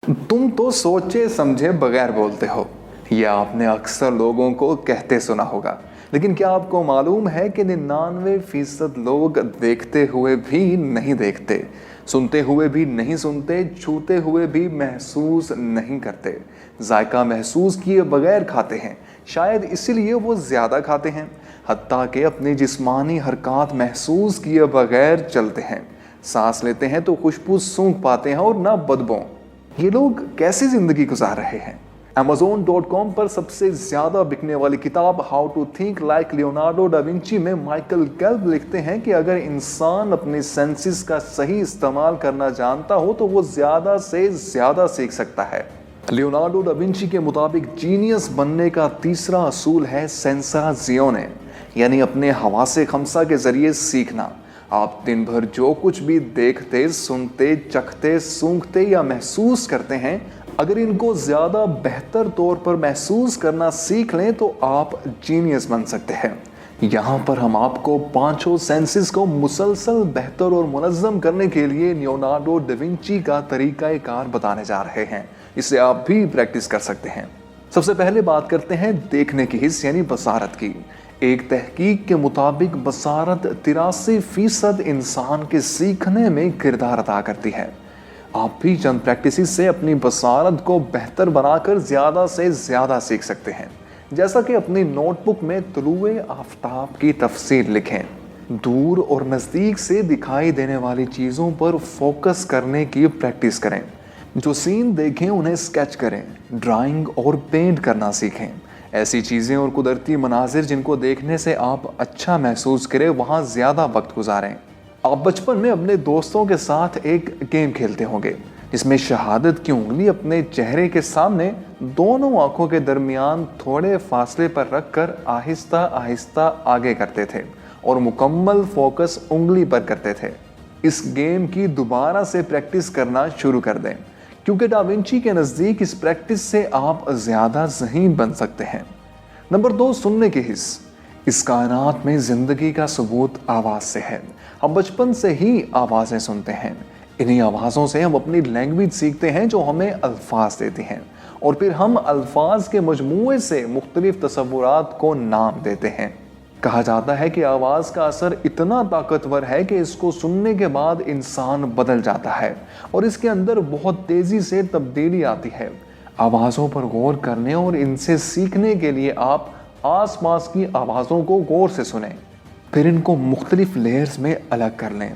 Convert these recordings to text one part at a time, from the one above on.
तुम तो सोचे समझे बगैर बोलते हो, यह आपने अक्सर लोगों को कहते सुना होगा। लेकिन क्या आपको मालूम है कि 99% लोग देखते हुए भी नहीं देखते, सुनते हुए भी नहीं सुनते, छूते हुए भी महसूस नहीं करते, जायका महसूस किए बगैर खाते हैं। शायद इसीलिए वो ज़्यादा खाते हैं, हत्ता कि अपनी जिस्मानी हरकत महसूस किए बगैर चलते हैं। सांस लेते हैं तो खुशबू सूंघ पाते हैं और ना बदबू। ये लोग कैसी ज़िंदगी गुजार रहे हैं? Amazon.com पर सबसे ज़्यादा बिकने वाली किताब how to think like Leonardo da Vinci में माइकल गेल्ब लिखते हैं कि अगर इंसान अपने सेंसेस का सही इस्तेमाल करना जानता हो तो वो ज़्यादा से ज़्यादा सीख सकता है। लियोनार्डो डा विंची के मुताबिक जीनियस बनने का तीसरा असूल है सेंसाजियोने, यानी अपने हवासे खमसा के ज़रिए सीखना। आप दिन भर जो कुछ भी देखते, सुनते, चखते, सूंघते या महसूस करते हैं, अगर इनको ज़्यादा बेहतर तौर पर महसूस करना सीख लें तो आप जीनियस बन सकते हैं। यहाँ पर हम आपको पांचों सेंसेस को मुसलसल बेहतर और मुनज़्ज़म करने के लिए लियोनार्डो डा विंची का तरीक़ाकार बताने जा रहे हैं। इसे आप भी प्रैक्टिस कर सकते हैं। सबसे पहले बात करते हैं देखने की हिस्स यानी बसारत की। एक तहकीक के मुताबिक बसारत 83% इंसान के सीखने में किरदार अदा करती है। आप भी चंद प्रैक्टिस से अपनी बसारत को बेहतर बनाकर ज़्यादा से ज़्यादा सीख सकते हैं। जैसा कि अपनी नोटबुक में तुलुए आफ्ताब की तफसीर लिखें, दूर और नज़दीक से दिखाई देने वाली चीज़ों पर फोकस करने की प्रैक्टिस करें। जो सीन देखें उन्हें स्केच करें, ड्राइंग और पेंट करना सीखें। ऐसी चीज़ें और कुदरती मनाजिर जिनको देखने से आप अच्छा महसूस करें, वहाँ ज़्यादा वक्त गुजारें। आप बचपन में अपने दोस्तों के साथ एक गेम खेलते होंगे जिसमें शहादत की उंगली अपने चेहरे के सामने दोनों आंखों के दरमियान थोड़े फासले पर रखकर आहिस्ता आहिस्ता आगे करते थे और मुकम्मल फोकस उंगली पर करते थे। इस गेम की दोबारा से प्रैक्टिस करना शुरू कर दें, क्योंकि डा विंची के नज़दीक इस प्रैक्टिस से आप ज़्यादा ज़हीन बन सकते हैं। नंबर 2, सुनने की हिस्स। इस कायनात में ज़िंदगी का सबूत आवाज़ से है। हम बचपन से ही आवाज़ें सुनते हैं। इन्हीं आवाज़ों से हम अपनी लैंग्वेज सीखते हैं जो हमें अल्फाज देती हैं, और फिर हम अल्फाज के मजमूए से मुख्तलिफ तसव्वुरात को नाम देते हैं। कहा जाता है कि आवाज़ का असर इतना ताकतवर है कि इसको सुनने के बाद इंसान बदल जाता है और इसके अंदर बहुत तेज़ी से तब्दीली आती है। आवाज़ों पर गौर करने और इनसे सीखने के लिए आप आसपास की आवाज़ों को गौर से सुनें, फिर इनको मुख्तलिफ लेयर्स में अलग कर लें,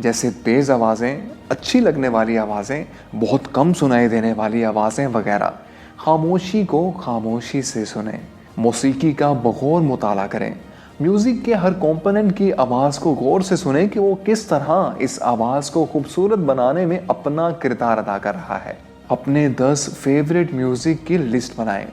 जैसे तेज़ आवाज़ें, अच्छी लगने वाली आवाज़ें, बहुत कम सुनाई देने वाली आवाज़ें वगैरह। खामोशी को खामोशी से सुनें, मौसीकी का बगौर मुताला करें, म्यूज़िक के हर कंपोनेंट की आवाज़ को गौर से सुनें कि वो किस तरह इस आवाज़ को खूबसूरत बनाने में अपना किरदार अदा कर रहा है। अपने 10 फेवरेट म्यूज़िक की लिस्ट बनाएं।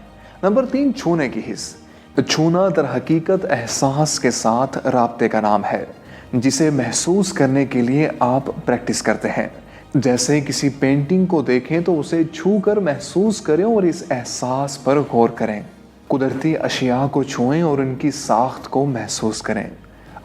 नंबर 3, छूने की हिस्स। छूना दर हकीकत एहसास के साथ राब्ते का नाम है, जिसे महसूस करने के लिए आप प्रैक्टिस करते हैं। जैसे किसी पेंटिंग को देखें तो उसे छू कर महसूस करें और इस एहसास पर गौर करें। कुदरती अशिया को छुएं और उनकी साख्त को महसूस करें।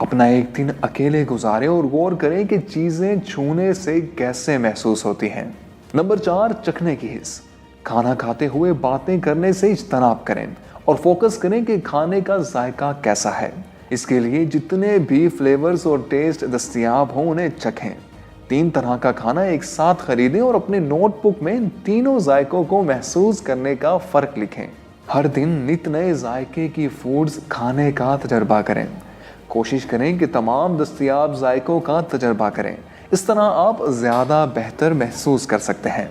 अपना एक दिन अकेले गुजारें और गौर करें कि चीज़ें छूने से कैसे महसूस होती हैं। नंबर 4, चखने की हिस्स। खाना खाते हुए बातें करने से इज्तनाब करें और फोकस करें कि खाने का जायका कैसा है। इसके लिए जितने भी फ्लेवर्स और टेस्ट दस्तयाब हों उन्हें चखें। 3 तरह का खाना एक साथ खरीदें और अपने नोटबुक में तीनों जायकों को महसूस करने का फ़र्क लिखें। हर दिन नित नए जायके की फूड्स खाने का तजर्बा करें। कोशिश करें कि तमाम दस्तयाब जायकों का तजर्बा करें। इस तरह आप ज़्यादा बेहतर महसूस कर सकते हैं।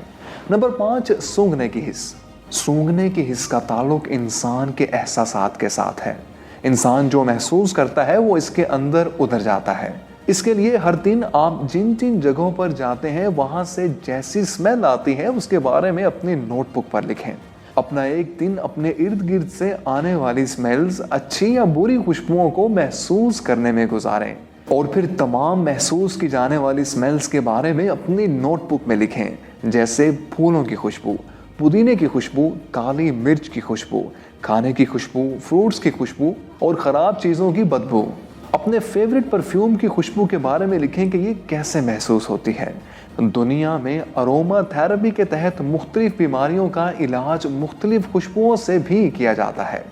नंबर 5, सूंघने की हिस्स। सूंघने की हिस्स का ताल्लुक इंसान के एहसासात के साथ है। इंसान जो महसूस करता है वो इसके अंदर उतर जाता है। इसके लिए हर दिन आप जिन जिन जगहों पर जाते हैं वहाँ से जैसी स्मेल आती है उसके बारे में अपनी नोटबुक पर लिखें। अपना एक दिन अपने इर्द गिर्द से आने वाली स्मेल्स, अच्छी या बुरी खुशबुओं को महसूस करने में गुजारें और फिर तमाम महसूस की जाने वाली स्मेल्स के बारे में अपनी नोटबुक में लिखें, जैसे फूलों की खुशबू, पुदीने की खुशबू, काली मिर्च की खुशबू, खाने की खुशबू, फ्रूट्स की खुशबू और ख़राब चीज़ों की बदबू। अपने फेवरेट परफ्यूम की खुशबू के बारे में लिखें कि ये कैसे महसूस होती है। दुनिया में अरोमा थेरेपी के तहत मुख्तलिफ बीमारियों का इलाज मुख्तलिफ खुशबुओं से भी किया जाता है।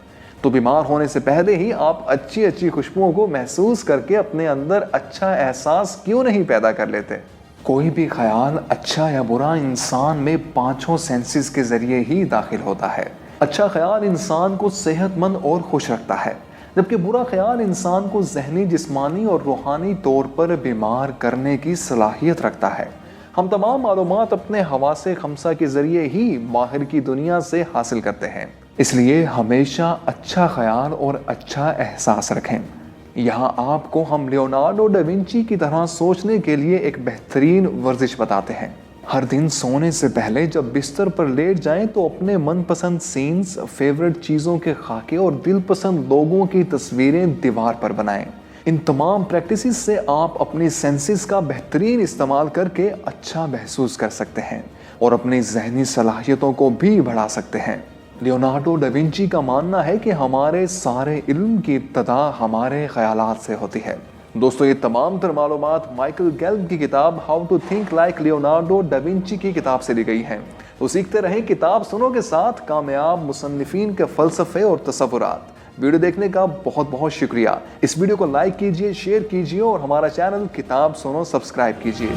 तो बीमार होने से पहले ही आप अच्छी अच्छी खुशबुओं को महसूस करके अपने अंदर अच्छा एहसास क्यों नहीं पैदा कर लेते। कोई भी ख्याल अच्छा या बुरा इंसान में पांचों सेंसेस के जरिए ही दाखिल होता है। अच्छा ख्याल इंसान को सेहतमंद और खुश रखता है, जबकि बुरा ख्याल इंसान को ज़हनी, जिस्मानी और रूहानी तौर पर बीमार करने की सलाहियत रखता है। हम तमाम मालूमात अपने हवासे खमसा के ज़रिए ही बाहर की दुनिया से हासिल करते हैं, इसलिए हमेशा अच्छा ख्याल और अच्छा एहसास रखें। यहाँ आपको हम लियोनार्डो डा विंची की तरह सोचने के लिए एक बेहतरीन वर्जिश बताते हैं। हर दिन सोने से पहले जब बिस्तर पर लेट जाएं तो अपने मनपसंद सीन्स, फेवरेट चीज़ों के खाके और दिलपसंद लोगों की तस्वीरें दीवार पर बनाएं। इन तमाम प्रैक्टिसेस से आप अपनी सेंसेस का बेहतरीन इस्तेमाल करके अच्छा महसूस कर सकते हैं और अपनी ज़हनी सलाहियतों को भी बढ़ा सकते हैं। लियोनार्डो डा विंची का मानना है कि हमारे सारे इल्म की इब्तदा हमारे ख्यालात से होती है। दोस्तों, ये तमाम तर मालूमात माइकल गेल्ब की किताब how to think like Leonardo da Vinci की किताब से ली गई हैं। तो सीखते रहें किताब सुनो के साथ कामयाब मुसन्निफीन के फ़लसफ़े और तसव्वुरात। वीडियो देखने का बहुत बहुत शुक्रिया। इस वीडियो को लाइक कीजिए, शेयर कीजिए और हमारा चैनल किताब सुनो सब्सक्राइब कीजिए।